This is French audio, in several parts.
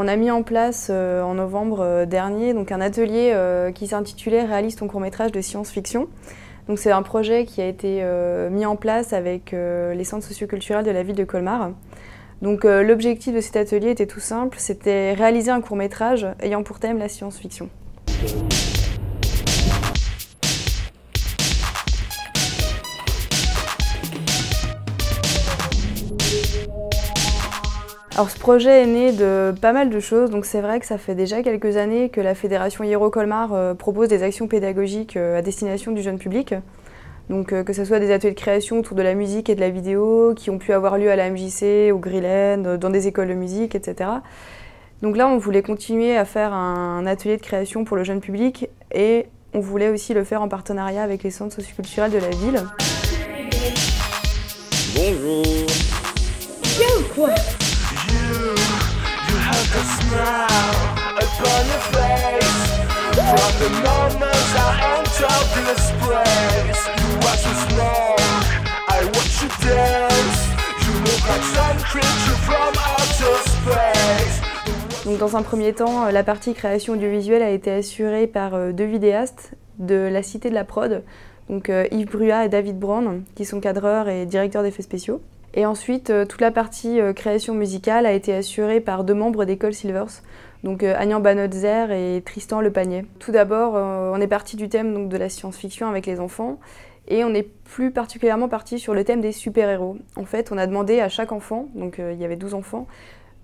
On a mis en place en novembre dernier donc un atelier qui s'intitulait « Réalise ton court-métrage de science-fiction ». Donc c'est un projet qui a été mis en place avec les centres socioculturels de la ville de Colmar. Donc l'objectif de cet atelier était tout simple, c'était réaliser un court-métrage ayant pour thème la science-fiction. Alors ce projet est né de pas mal de choses, donc c'est vrai que ça fait déjà quelques années que la Fédération Hiero Colmar propose des actions pédagogiques à destination du jeune public. Donc que ce soit des ateliers de création autour de la musique et de la vidéo qui ont pu avoir lieu à la MJC, au Grillen, dans des écoles de musique, etc. Donc là on voulait continuer à faire un atelier de création pour le jeune public et on voulait aussi le faire en partenariat avec les centres socioculturels de la ville. Bonjour. Bien ou quoi? Donc dans un premier temps, la partie création audiovisuelle a été assurée par deux vidéastes de la Cité de la Prod, donc Yves Bruat et David Brown, qui sont cadreurs et directeurs d'effets spéciaux. Et ensuite, toute la partie création musicale a été assurée par deux membres d'École Silvers, donc Agnan Banotzer et Tristan Lepanier. Tout d'abord, on est parti du thème donc, de la science-fiction avec les enfants, et on est plus particulièrement parti sur le thème des super-héros. En fait, on a demandé à chaque enfant, donc il y avait 12 enfants,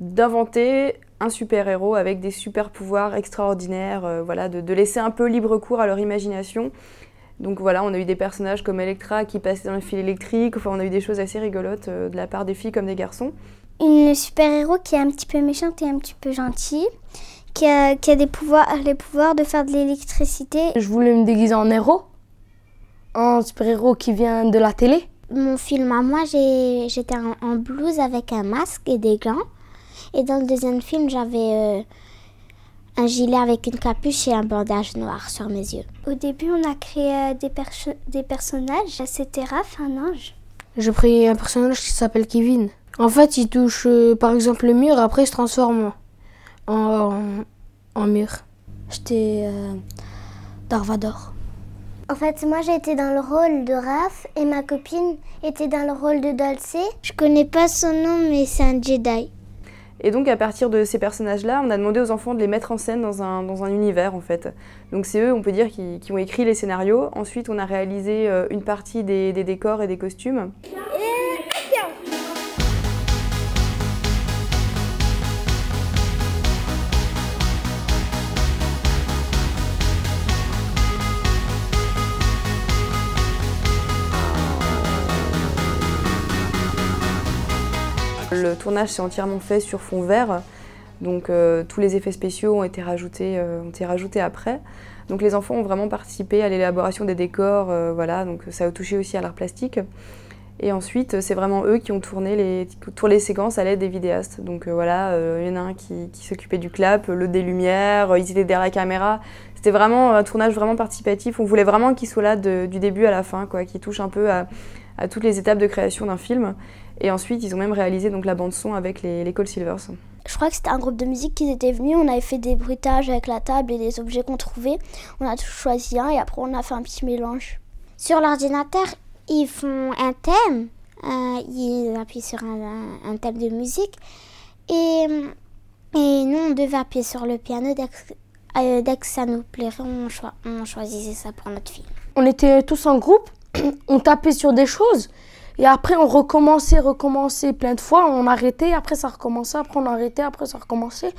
d'inventer un super-héros avec des super-pouvoirs extraordinaires, voilà, de laisser un peu libre cours à leur imagination. Donc voilà, on a eu des personnages comme Electra qui passaient dans le fil électrique, enfin on a eu des choses assez rigolotes de la part des filles comme des garçons. Une super-héros qui est un petit peu méchante et un petit peu gentille, qui a les pouvoirs de faire de l'électricité. Je voulais me déguiser en héros, en super-héros qui vient de la télé. Mon film à moi, j'étais en blouse avec un masque et des gants. Et dans le deuxième film, j'avais un gilet avec une capuche et un bandage noir sur mes yeux. Au début, on a créé des personnages. C'était Raph, un ange. J'ai pris un personnage qui s'appelle Kevin. En fait, il touche par exemple le mur, après il se transforme en mur. J'étais Darvador. En fait, moi j'ai été dans le rôle de Raph et ma copine était dans le rôle de Dulce. Je connais pas son nom, mais c'est un Jedi. Et donc à partir de ces personnages-là, on a demandé aux enfants de les mettre en scène dans un univers en fait. Donc c'est eux, on peut dire, qui ont écrit les scénarios. Ensuite, on a réalisé une partie des décors et des costumes. Le tournage s'est entièrement fait sur fond vert, donc tous les effets spéciaux ont été rajoutés après. Donc les enfants ont vraiment participé à l'élaboration des décors, voilà, donc ça a touché aussi à l'art plastique. Et ensuite, c'est vraiment eux qui ont tourné les séquences à l'aide des vidéastes. Donc voilà, il y en a un qui s'occupait du clap, l'autre des lumières, ils étaient derrière la caméra. C'était vraiment un tournage vraiment participatif. On voulait vraiment qu'ils soient là du début à la fin, quoi, qu'ils touchent un peu à toutes les étapes de création d'un film. Et ensuite, ils ont même réalisé donc, la bande-son avec l'école Silvers. Je crois que c'était un groupe de musique qui était venu. On avait fait des bruitages avec la table et des objets qu'on trouvait. On a choisi un et après on a fait un petit mélange. Sur l'ordinateur, ils font un thème. Ils appuient sur un thème de musique. Et nous, on devait appuyer sur le piano. Dès que ça nous plairait, on choisissait ça pour notre film. On était tous en groupe, on tapait sur des choses. Et après, on recommençait plein de fois, on arrêtait, après ça recommençait, après on arrêtait, après ça recommençait.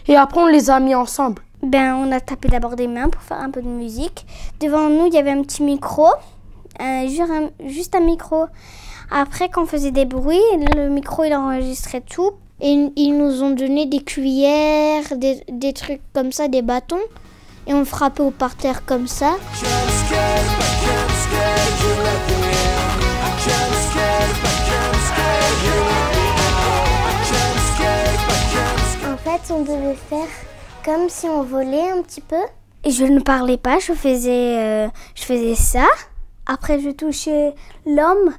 Et après, on les a mis ensemble. On a tapé d'abord des mains pour faire un peu de musique. Devant nous, il y avait un petit micro, juste un micro. Après, quand on faisait des bruits, le micro, il enregistrait tout. Et ils nous ont donné des cuillères, des trucs comme ça, des bâtons. Et on frappait au parterre comme ça. En fait, on devait faire comme si on volait un petit peu. Et je ne parlais pas, je faisais ça. Après, je touchais l'homme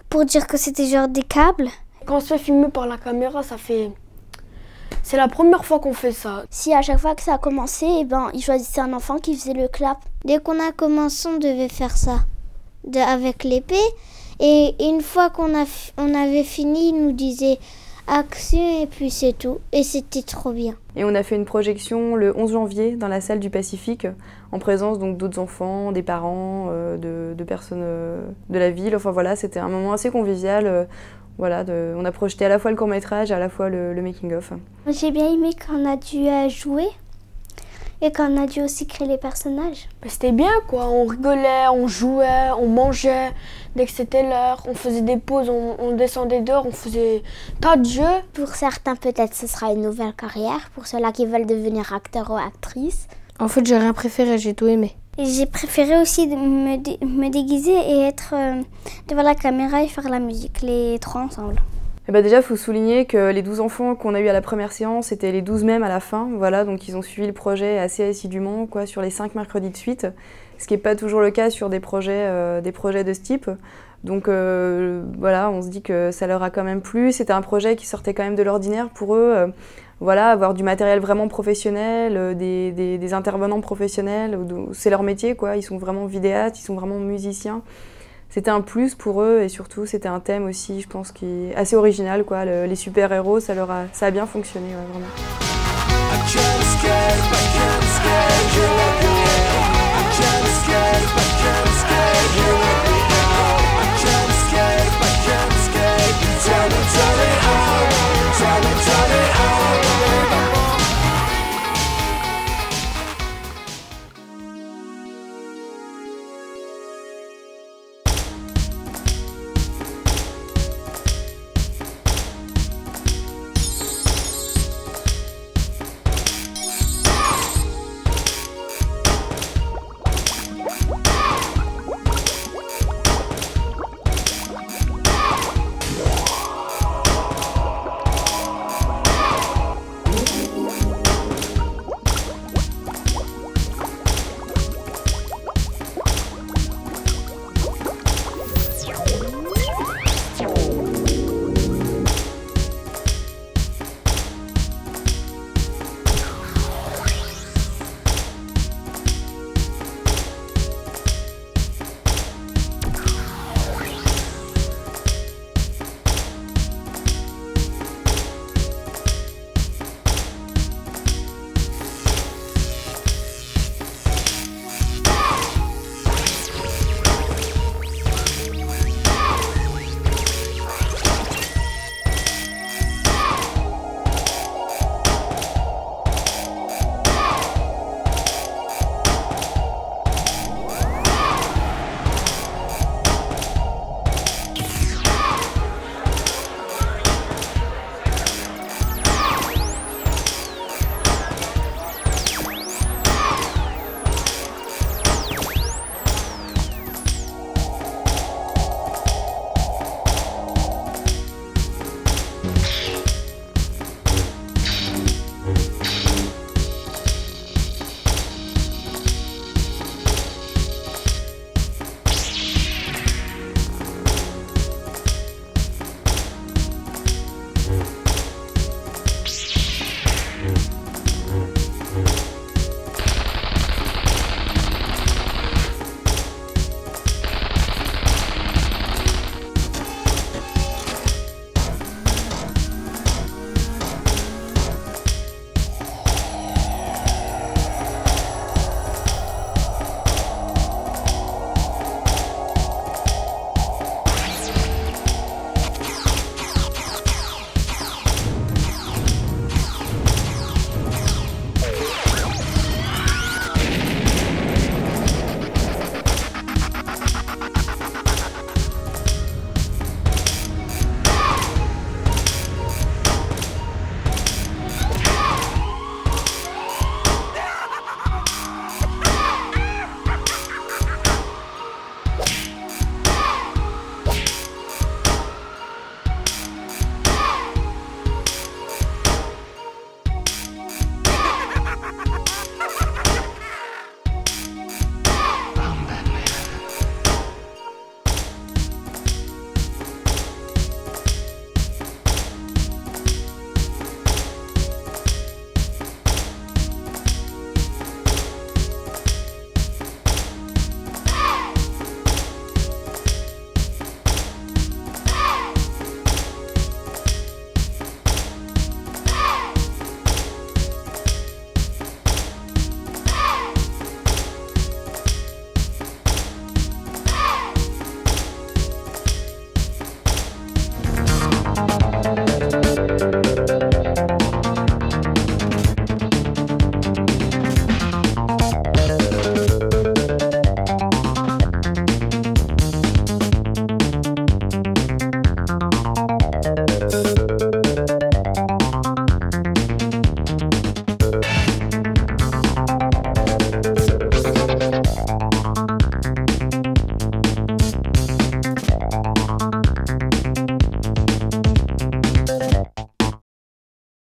pour dire que c'était genre des câbles. Quand on se fait filmer par la caméra, ça fait C'est la première fois qu'on fait ça. Si à chaque fois que ça a commencé, ils choisissaient un enfant qui faisait le clap. Dès qu'on a commencé, on devait faire ça avec l'épée. Et une fois qu'on avait fini, ils nous disaient action et puis c'est tout. Et c'était trop bien. Et on a fait une projection le 11 janvier dans la salle du Pacifique, en présence donc d'autres enfants, des parents, de personnes de la ville. Enfin voilà, c'était un moment assez convivial. On a projeté à la fois le court-métrage et à la fois le making-of. J'ai bien aimé quand on a dû jouer et quand on a dû aussi créer les personnages. C'était bien quoi, on rigolait, on jouait, on mangeait. Dès que c'était l'heure, on faisait des pauses, on descendait dehors, on faisait tas de jeux. Pour certains, peut-être ce sera une nouvelle carrière, pour ceux-là qui veulent devenir acteur ou actrice. En fait, j'ai rien préféré, j'ai tout aimé. Et j'ai préféré aussi me déguiser et être devant la caméra et faire la musique, les trois ensemble. Et déjà, il faut souligner que les 12 enfants qu'on a eu à la première séance, c'était les 12 mêmes à la fin. Voilà, donc ils ont suivi le projet assez assidûment sur les 5 mercredis de suite, ce qui n'est pas toujours le cas sur des projets de ce type. Donc on se dit que ça leur a quand même plu. C'était un projet qui sortait quand même de l'ordinaire pour eux. Avoir du matériel vraiment professionnel, des intervenants professionnels, c'est leur métier quoi. Ils sont vraiment vidéastes, ils sont vraiment musiciens. C'était un plus pour eux et surtout c'était un thème aussi, je pense, qui est assez original quoi. Les super-héros, ça a bien fonctionné vraiment. I can't escape,